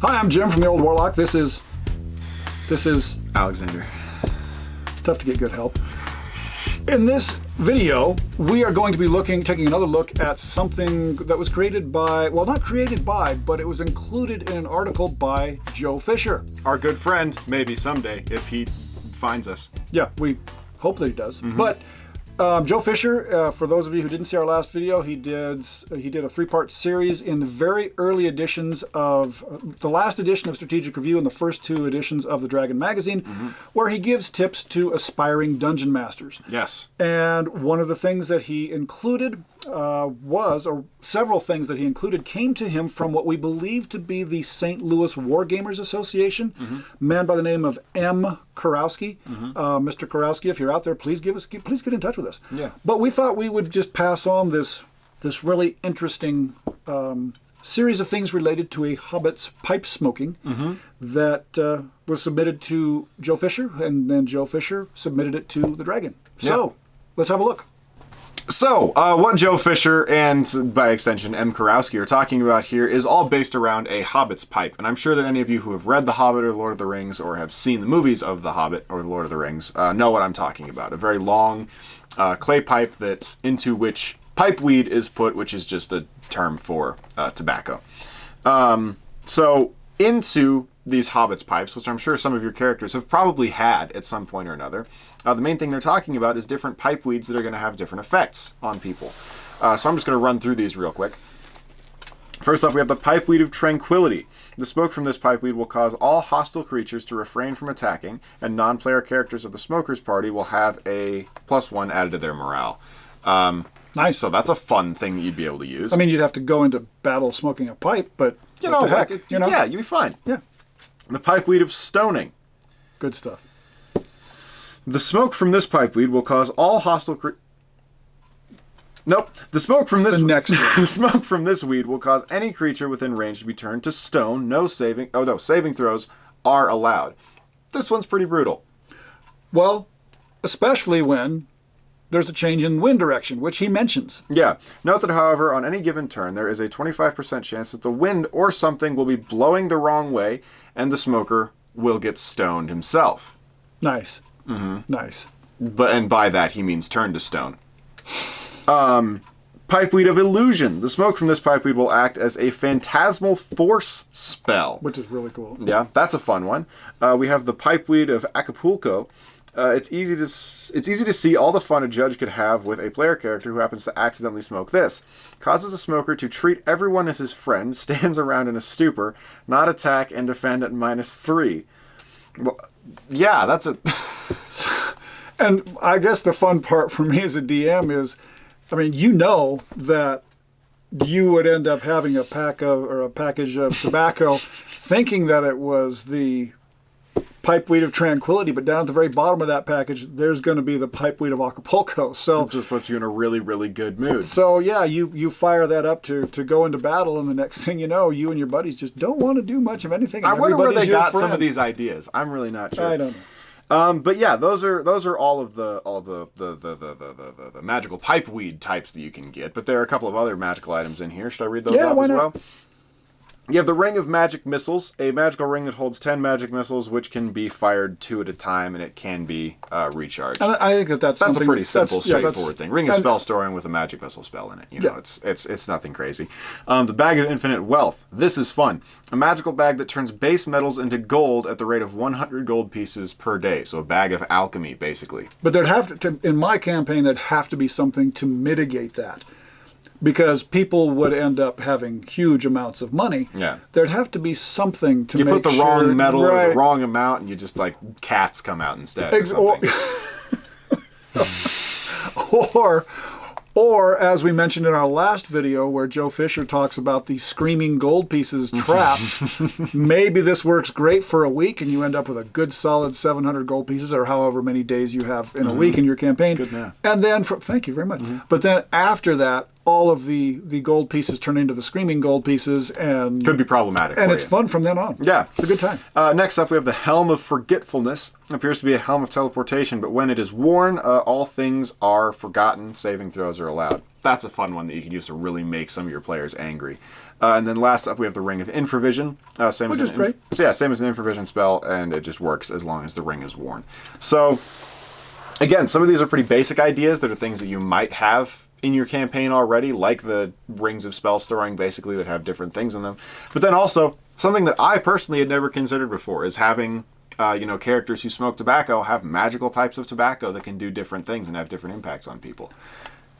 Hi, I'm Jim from the Old Warlock. This is Alexander. It's tough to get good help. In this video, we are going to be taking another look at something that was created by, well, not created by, but it was included in an article by Joe Fischer. Our good friend, maybe someday, if he finds us. Yeah, we hope that he does. But Joe Fischer, for those of you who didn't see our last video, he did a three-part series in the very early editions of the last edition of Strategic Review and the first two editions of the Dragon magazine, where he gives tips to aspiring dungeon masters. Yes. And one of the things that he included or several things that he included came to him from what we believe to be the St. Louis Wargamers Association, a man by the name of M. Kurowski. Mr. Kurowski, if you're out there, please get in touch with us. Yeah. But we thought we would just pass on this really interesting series of things related to a hobbit's pipe smoking that was submitted to Joe Fischer, and then Joe Fischer submitted it to the Dragon. So let's have a look. So, what Joe Fischer and, by extension, M. Kurowski are talking about here is all based around a hobbit's pipe. And I'm sure that any of you who have read The Hobbit or The Lord of the Rings or have seen the movies of The Hobbit or The Lord of the Rings know what I'm talking about. A very long clay pipe into which pipeweed is put, which is just a term for tobacco. So, into these hobbits' pipes, which I'm sure some of your characters have probably had at some point or another, the main thing they're talking about is different pipe weeds that are going to have different effects on people. So I'm just going to run through these real quick. First up, we have the pipeweed of tranquility. The smoke from this pipeweed will cause all hostile creatures to refrain from attacking, and non-player characters of the smoker's party will have a +1 added to their morale. Nice. So that's a fun thing that you'd be able to use. I mean, you'd have to go into battle smoking a pipe, but yeah, you'd be fine. Yeah. The pipeweed of stoning. Good stuff. The smoke from this pipeweed will cause all hostile The smoke from the smoke from this weed will cause any creature within range to be turned to stone. Saving throws are allowed. This one's pretty brutal. Well, especially when there's a change in wind direction, which he mentions. Yeah. Note that, however, on any given turn, there is a 25% chance that the wind or something will be blowing the wrong way, and the smoker will get stoned himself. Nice. Nice. And by that, he means turned to stone. Pipeweed of illusion. The smoke from this pipeweed will act as a phantasmal force spell. Which is really cool. Yeah, that's a fun one. We have the pipeweed of Acapulco. It's easy to see all the fun a judge could have with a player character who happens to accidentally smoke this. Causes a smoker to treat everyone as his friend, stands around in a stupor, not attack, and defend at -3. Well, yeah, that's a... And I guess the fun part for me as a DM is, I mean, you know that you would end up having a package of tobacco thinking that it was the pipeweed of tranquility, but down at the very bottom of that package, there's going to be the pipeweed of Acapulco. So it just puts you in a really, really good mood. So yeah, you fire that up to go into battle, and the next thing you know, you and your buddies just don't want to do much of anything. I wonder where they got some of these ideas. I'm really not sure. I don't know. But yeah, those are all the magical pipeweed types that you can get. But there are a couple of other magical items in here. Should I read those off as well? You have the Ring of Magic Missiles, a magical ring that holds 10 magic missiles, which can be fired 2 at a time, and it can be recharged. And I think that's a pretty simple, straightforward thing. Ring of spell storing with a magic missile spell in it. You know, it's nothing crazy. The Bag of Infinite Wealth. This is fun. A magical bag that turns base metals into gold at the rate of 100 gold pieces per day. So a bag of alchemy, basically. But there'd have to in my campaign, there'd have to be something to mitigate that. Because people would end up having huge amounts of money. Yeah. There'd have to be something to make sure... You put the wrong metal or the wrong amount, and you just, like, cats come out instead or something. Or, as we mentioned in our last video, where Joe Fischer talks about the screaming gold pieces trap, maybe this works great for a week, and you end up with a good solid 700 gold pieces, or however many days you have in a week in your campaign. That's good math. And then, thank you very much. But then after that, all of the gold pieces turn into the screaming gold pieces, and Could be problematic. and for it's you. fun from then on. Yeah. It's a good time. Next up, we have the Helm of Forgetfulness. It appears to be a helm of teleportation, but when it is worn, all things are forgotten. Saving throws are allowed. That's a fun one that you can use to really make some of your players angry. And then last up, we have the Ring of Infravision. Which is great. Same as an Infravision spell, and it just works as long as the ring is worn. So, again, some of these are pretty basic ideas that are things that you might have in your campaign already, like the Rings of Spell Storing, basically, that have different things in them. But then also, something that I personally had never considered before is having characters who smoke tobacco have magical types of tobacco that can do different things and have different impacts on people.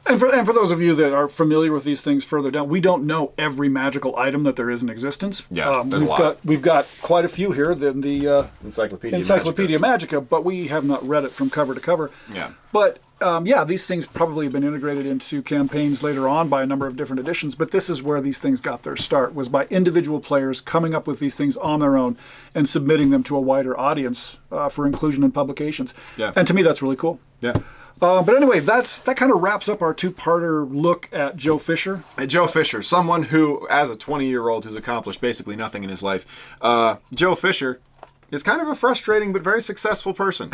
And for those of you that are familiar with these things further down, we don't know every magical item that there is in existence. Yeah, there's a lot. We've got quite a few here in the Encyclopedia Magica, but we have not read it from cover to cover. Yeah. But these things probably have been integrated into campaigns later on by a number of different editions, but this is where these things got their start, was by individual players coming up with these things on their own and submitting them to a wider audience for inclusion in publications. Yeah. And to me, that's really cool. Yeah. But anyway, that kind of wraps up our two-parter look at Joe Fischer. Joe Fischer, someone who, as a 20-year-old who's accomplished basically nothing in his life, Joe Fischer is kind of a frustrating but very successful person.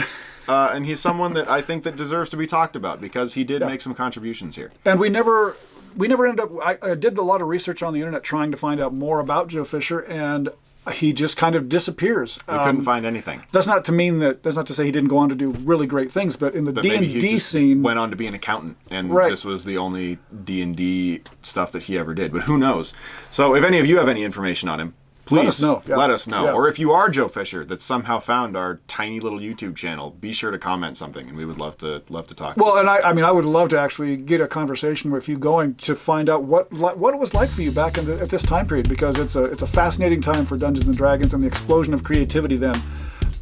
And he's someone that I think that deserves to be talked about because he did make some contributions here. And we never ended up... I did a lot of research on the internet trying to find out more about Joe Fischer, and he just kind of disappears. We couldn't find anything. That's not to say he didn't go on to do really great things, but in the D&D scene... went on to be an accountant, and Right. this was the only D&D stuff that he ever did. But who knows? So if any of you have any information on him, please let us know. Yeah. Let us know. Yeah. Or if you are Joe Fischer that somehow found our tiny little YouTube channel, be sure to comment something, and we would love to talk. Well, and I would love to actually get a conversation with you going to find out what it was like for you back at this time period, because it's a fascinating time for Dungeons and Dragons, and the explosion of creativity then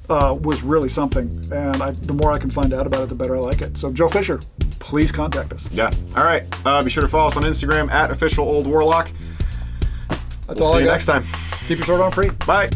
was really something. And the more I can find out about it, the better I like it. So Joe Fischer, please contact us. Yeah. All right. Be sure to follow us on Instagram @official Old Warlock. That's We'll all see I you got. next time. Keep your sword on free. Bye.